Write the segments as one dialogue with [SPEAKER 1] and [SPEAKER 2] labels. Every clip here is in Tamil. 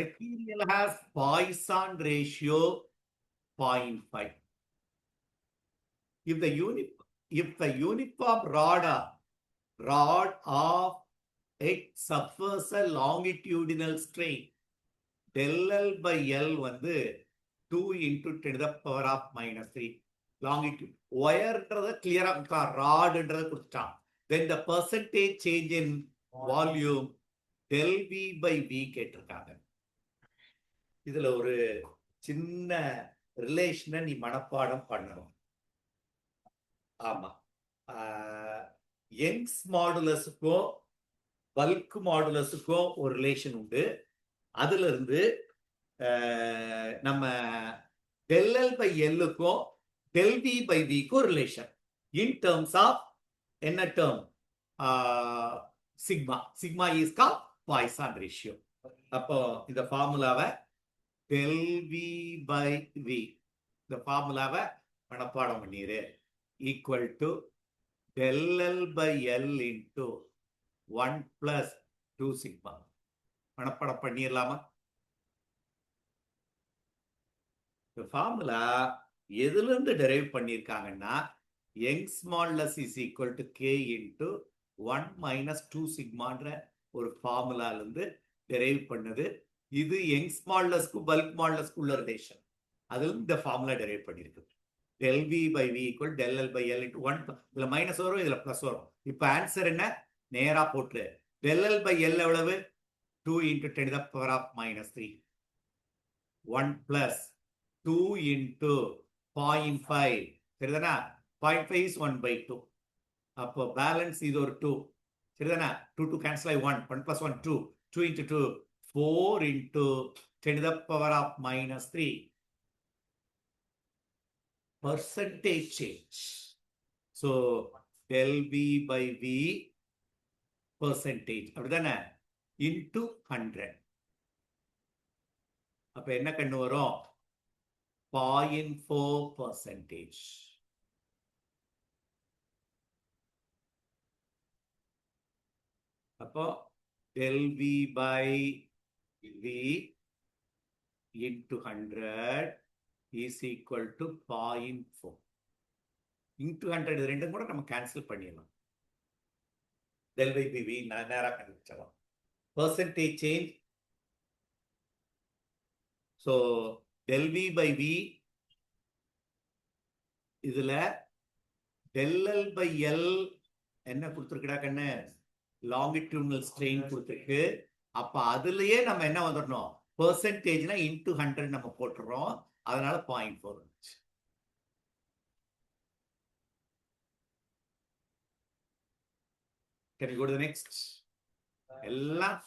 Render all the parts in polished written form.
[SPEAKER 1] material has Poisson ratio 0.5. If the uniform rod of X suffers a longitudinal strain, del L by L வந்து 2 into 10 to the power of minus 3 longitude. Wireன்றத clear rodன்றத கொடுத்துட்டான். Then the percentage change in volume del V by V கேட்டிருக்காங்க. இதுல ஒரு சின்ன ரிலேஷனை நீ மனப்பாடம் பண்ணணும். ஆமா, யங்ஸ் மாடுலஸுக்கும் பல்க் மாடுலஸுக்கும் ஒரு ரிலேஷன் உண்டு. அதுல இருந்து நம்ம del L by Lக்கும் del V by Vக்கும் ரிலேஷன் இன் டேர்ம்ஸ் ஆஃப் என்ன term? Sigma is called Poisson ratio. அப்போ இந்த ஃபார்முலாவை del V by V இந்த ஃபார்முலாவை மனப்பாடம் பண்ணிரு. Equal to del L by L into 1 plus 2 sigma. மனப்பாடம் பண்ணிடலாமா? இந்த ஃபார்முலா எதுல இருந்து டெரைவ் பண்ணிருக்காங்கன்னா Young's modulus is equal to K into 1 minus 2 sigmaன்ற ஒரு ஃபார்முலால இருந்து டெரைவ் பண்ணது. இது யங்ஸ் மாடுலஸ்க்கு பல்க் மாடுலஸ்க்கு உள்ள ரிலேஷன். அதுல இந்த ஃபார்முலா டெரைவ் பண்ணிருக்கு. del V by V equal del L by L into 1. இதுல மைனஸ் வரும், இதுல பிளஸ் வரும். இப்ப ஆன்சர் என்ன? நேரா போட்டு del L by L எவ்வளவு? 2 into 10 to the power of minus 3. 1 plus 2 into 0.5. சரிதானா? 0.5 is 1 by 2. அப்போ பேலன்ஸ் இது ஒரு 2. சரிதானா? 2 to cancel by 1. 1 plus 1 2. 2 into 2 4 into 10 to the power of minus 3. Percentage change. So del V by V percentage அப்படிதானே into 100. அப்ப என்ன கண்ணு வரும்? 0.4%. அப்போ del V by V into 100 is equal to 0.4 into 100. இது ரெண்டும் கூட நம்ம கேன்சல் பண்ணிடலாம். del by V நேரா கண்டுபிடிச்சலாம். percentage change. so del V by V இதுல del L by L என்ன கொடுத்திருக்கடா கண்ணு? லாங்கிட்யூடினல் ஸ்ட்ரெயின் கொடுத்திருக்கு. அப்ப அதுலயே நம்ம என்ன வந்துடணும்? பெர்சன்டேஜ்னா இன்டு 100 நம்ம போட்டுறோம். அதனால 0.4 வந்துச்சு. Can we go to the next? எல்லாம்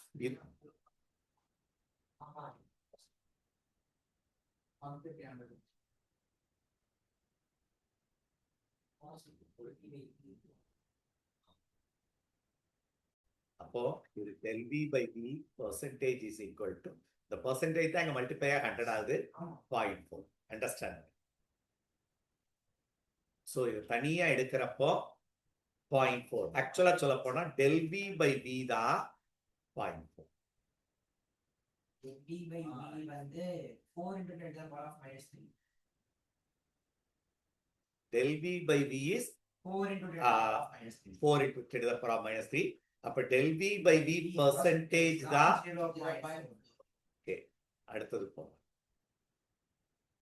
[SPEAKER 1] அப்போ இது del V by V percentage is equal to the percentage தான் இங்க மல்டிப்ளை 100 ஆகுது. 0.4. அண்டர்ஸ்டாண்ட்? சோ இது தனியா எடுக்கிறப்போ 0.4. ஆக்சுவலா சொல்ல போனா del V by V தான் 0.4.
[SPEAKER 2] V by V வந்து 4 into 10 to the power of minus 3.
[SPEAKER 1] del V by V is
[SPEAKER 2] 4 into 10 to the power of minus 3.
[SPEAKER 1] 4 into 10 to the power of minus 3. அப்ப del V by V percentage தான். ஓகே, அடுத்தது போ.